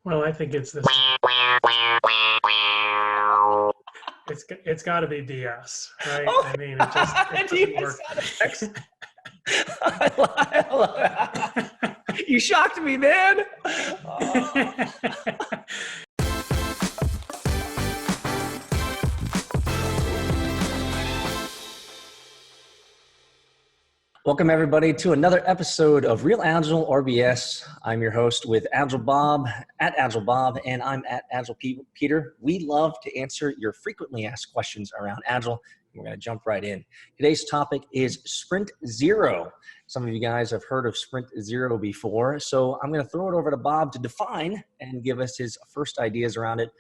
Well, I think it's this. It's got to be BS, right? Oh, I mean, it doesn't work. I love that. You shocked me, man. Welcome, everybody, to another episode of Real Agile or BS. I'm your host with Agile Bob, at Agile Bob, and I'm at Agile Peter. We love to answer your frequently asked questions around Agile. We're going to jump right in. Today's topic is Sprint Zero. Some of you guys have heard of Sprint Zero before, so I'm going to throw it over to Bob to define and give us his first ideas around it.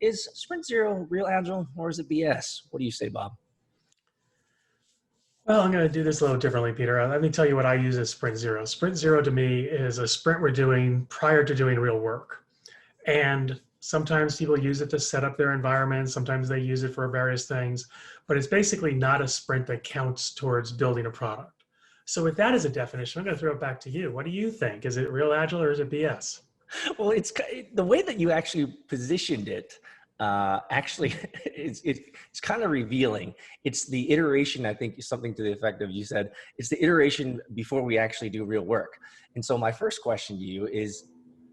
Is Sprint Zero real Agile or is it BS? What do you say, Bob? Well, I'm going to do this a little differently, Peter. Let me tell you what I use as Sprint Zero. Sprint Zero to me is a sprint we're doing prior to doing real work. And sometimes people use it to set up their environment. Sometimes they use it for various things. But it's basically not a sprint that counts towards building a product. So with that as a definition, I'm going to throw it back to you. What do you think? Is it real Agile or is it BS? Well, it's the way that you actually positioned it. It's kind of revealing. It's the iteration, I think, something to the effect of, you said, it's the iteration before we actually do real work. And so my first question to you is,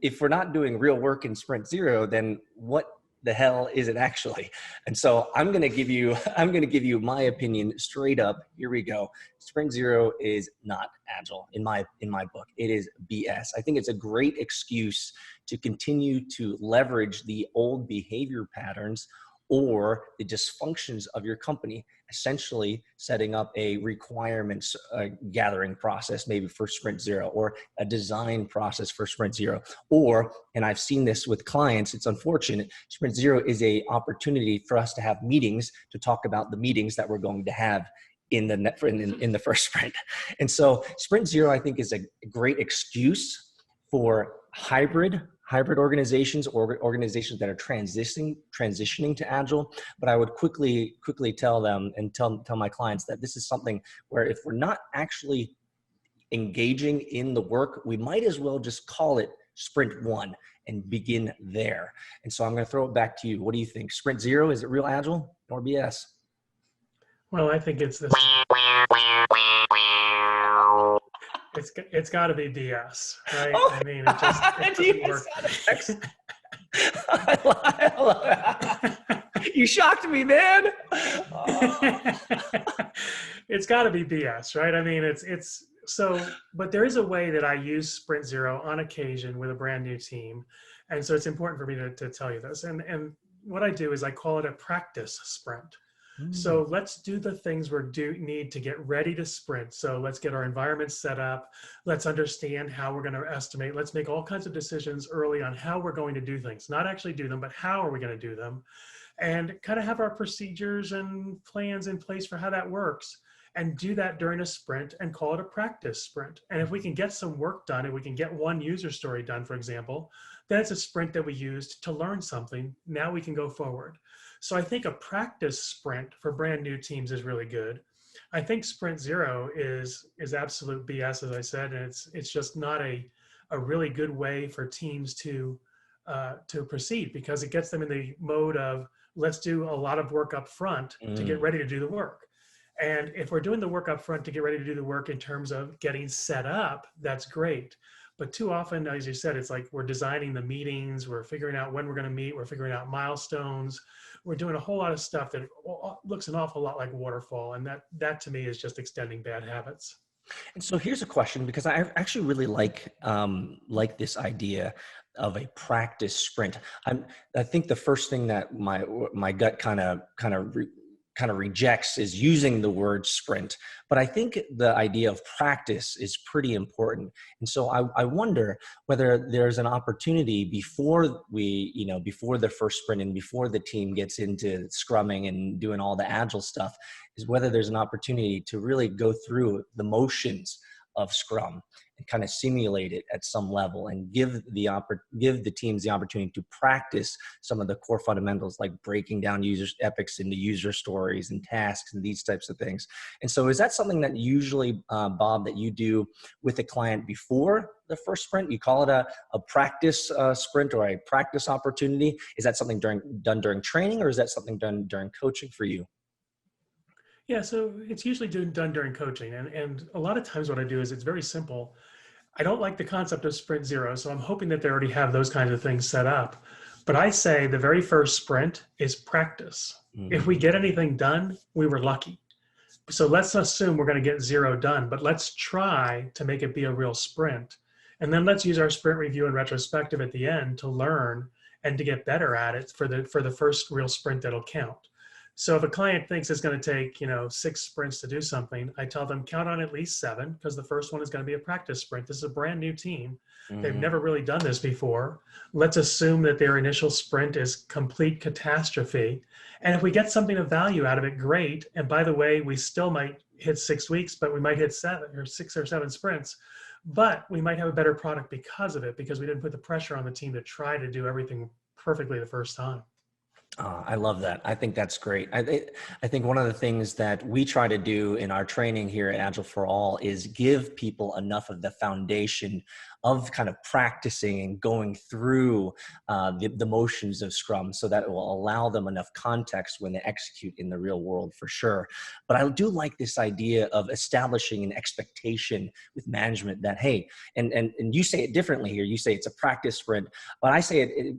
if we're not doing real work in Sprint Zero, then what the hell is it actually? And so I'm going to give you my opinion straight up. Here we go. Sprint Zero is not Agile in my book. It is BS. I think it's a great excuse to continue to leverage the old behavior patterns or the dysfunctions of your company, essentially setting up a requirements gathering process, maybe for Sprint Zero, or a design process for Sprint Zero. Or, and I've seen this with clients, it's unfortunate, Sprint Zero is a opportunity for us to have meetings to talk about the meetings that we're going to have in the first sprint. And so Sprint Zero, I think, is a great excuse for hybrid organizations or organizations that are transitioning to Agile. But I would quickly tell them and tell my clients that this is something where if we're not actually engaging in the work, we might as well just call it Sprint One and begin there. And so I'm going to throw it back to you. What do you think? Sprint Zero, is it real Agile or BS? Well, I think it's this. It's got to be BS, right? Oh, I mean, it doesn't work. I love that. You shocked me, man. It's got to be BS, right? I mean, it's so, but there is a way that I use Sprint Zero on occasion with a brand new team. And so it's important for me to tell you this. And what I do is I call it a practice sprint. So let's do the things need to get ready to sprint. So let's get our environment set up. Let's understand how we're going to estimate. Let's make all kinds of decisions early on how we're going to do things, not actually do them, but how are we going to do them, and kind of have our procedures and plans in place for how that works, and do that during a sprint and call it a practice sprint. And if we can get some work done and we can get one user story done, for example, then it's a sprint that we used to learn something. Now we can go forward. So I think a practice sprint for brand new teams is really good. I think Sprint Zero is absolute BS, as I said, and it's just not a really good way for teams to proceed, because it gets them in the mode of, let's do a lot of work up front to get ready to do the work. And if we're doing the work up front to get ready to do the work in terms of getting set up, that's great. But too often, as you said, it's like we're designing the meetings, we're figuring out when we're going to meet, we're figuring out milestones, we're doing a whole lot of stuff that looks an awful lot like waterfall. And that to me is just extending bad habits. And so here's a question, because I actually really like this idea of a practice sprint. I think the first thing that my gut kind of rejects is using the word sprint, but I think the idea of practice is pretty important. And so I wonder whether there's an opportunity before the first sprint and before the team gets into scrumming and doing all the Agile stuff, is whether there's an opportunity to really go through the motions of Scrum and kind of simulate it at some level and give the teams the opportunity to practice some of the core fundamentals, like breaking down user epics into user stories and tasks and these types of things. And so is that something that usually, Bob, that you do with a client before the first sprint? You call it a practice sprint or a practice opportunity? Is that something done during training, or is that something done during coaching for you? Yeah, so it's usually done during coaching. And a lot of times what I do is it's very simple. I don't like the concept of sprint zero, so I'm hoping that they already have those kinds of things set up. But I say the very first sprint is practice. If we get anything done, we were lucky. So let's assume we're going to get zero done, but let's try to make it be a real sprint. And then let's use our sprint review and retrospective at the end to learn and to get better at it for the first real sprint that'll count. So if a client thinks it's going to take, 6 sprints to do something, I tell them count on at least 7, because the first one is going to be a practice sprint. This is a brand new team. They've never really done this before. Let's assume that their initial sprint is complete catastrophe. And if we get something of value out of it, great. And by the way, we still might hit 6 weeks, but we might hit 6 or 7 sprints. But we might have a better product because of it, because we didn't put the pressure on the team to try to do everything perfectly the first time. I love that. I think that's great. I think one of the things that we try to do in our training here at Agile for All is give people enough of the foundation of kind of practicing and going through the motions of Scrum, so that it will allow them enough context when they execute in the real world, for sure. But I do like this idea of establishing an expectation with management that, hey, and you say it differently here. You say it's a practice sprint, but I say it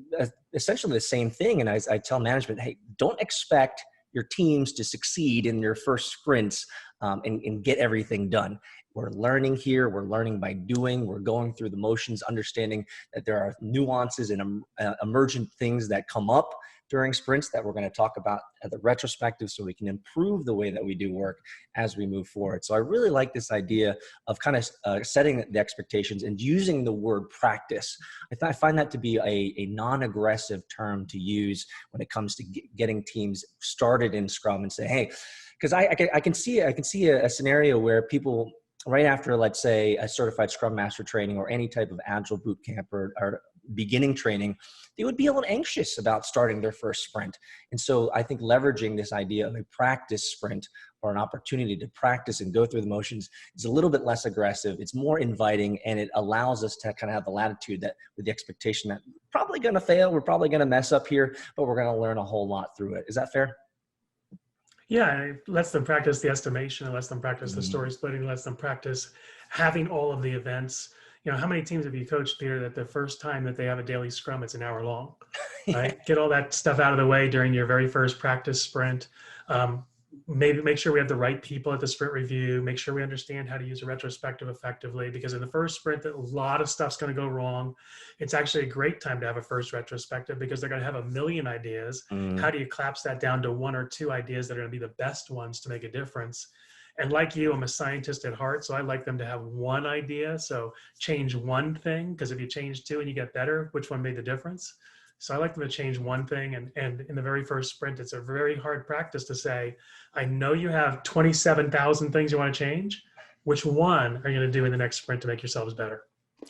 essentially the same thing. And I tell management, hey, don't expect your teams to succeed in their first sprints and get everything done. We're learning here. We're learning by doing. We're going through the motions, understanding that there are nuances and emergent things that come up during sprints that we're going to talk about at the retrospective, so we can improve the way that we do work as we move forward. So I really like this idea of kind of setting the expectations and using the word practice. I find that to be a non-aggressive term to use when it comes to getting teams started in Scrum, and say, hey, because I can see a scenario where people, right after, let's say, a certified Scrum Master training or any type of Agile boot camp or beginning training, they would be a little anxious about starting their first sprint. And so I think leveraging this idea of a practice sprint, or an opportunity to practice and go through the motions, is a little bit less aggressive. It's more inviting, and it allows us to kind of have the latitude that, with the expectation that we're probably going to fail, we're probably going to mess up here, but we're going to learn a whole lot through it. Is that fair? Yeah, it lets them practice the estimation, it lets them practice the story splitting, it lets them practice having all of the events. How many teams have you coached, Peter, that the first time that they have a daily scrum, it's an hour long, right? Get all that stuff out of the way during your very first practice sprint. Maybe make sure we have the right people at the sprint review, make sure we understand how to use a retrospective effectively, because in the first sprint, a lot of stuff's going to go wrong. It's actually a great time to have a first retrospective, because they're going to have a million ideas. How do you collapse that down to 1 or 2 ideas that are going to be the best ones to make a difference? And like you, I'm a scientist at heart, so I like them to have 1 idea. So change 1 thing, because if you change 2 and you get better, which one made the difference? So I like them to change 1 thing. And in the very first sprint, it's a very hard practice to say, I know you have 27,000 things you want to change. Which one are you going to do in the next sprint to make yourselves better?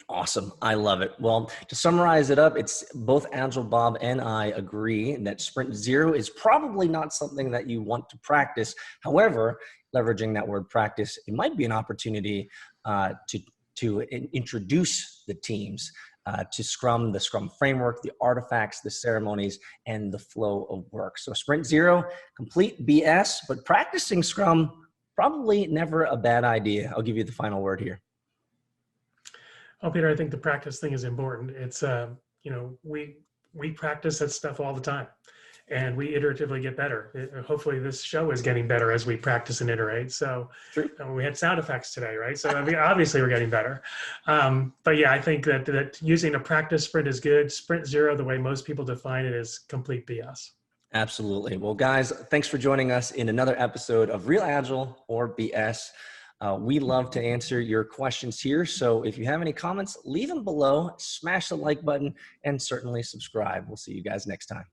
Awesome. I love it. Well, to summarize it up, it's both Agile Bob and I agree that sprint zero is probably not something that you want to practice. However, leveraging that word practice, it might be an opportunity to introduce the teams to Scrum, the Scrum framework, the artifacts, the ceremonies, and the flow of work. So sprint zero, complete BS, but practicing Scrum, probably never a bad idea. I'll give you the final word here. Oh, Peter, I think the practice thing is important. It's, we practice that stuff all the time, and we iteratively get better. Hopefully this show is getting better as we practice and iterate. So we had sound effects today, right? So obviously we're getting better. But yeah, I think that using a practice sprint is good. Sprint zero, the way most people define it, is complete BS. Absolutely. Well, guys, thanks for joining us in another episode of Real Agile or BS. We love to answer your questions here. So if you have any comments, leave them below, smash the like button, and certainly subscribe. We'll see you guys next time.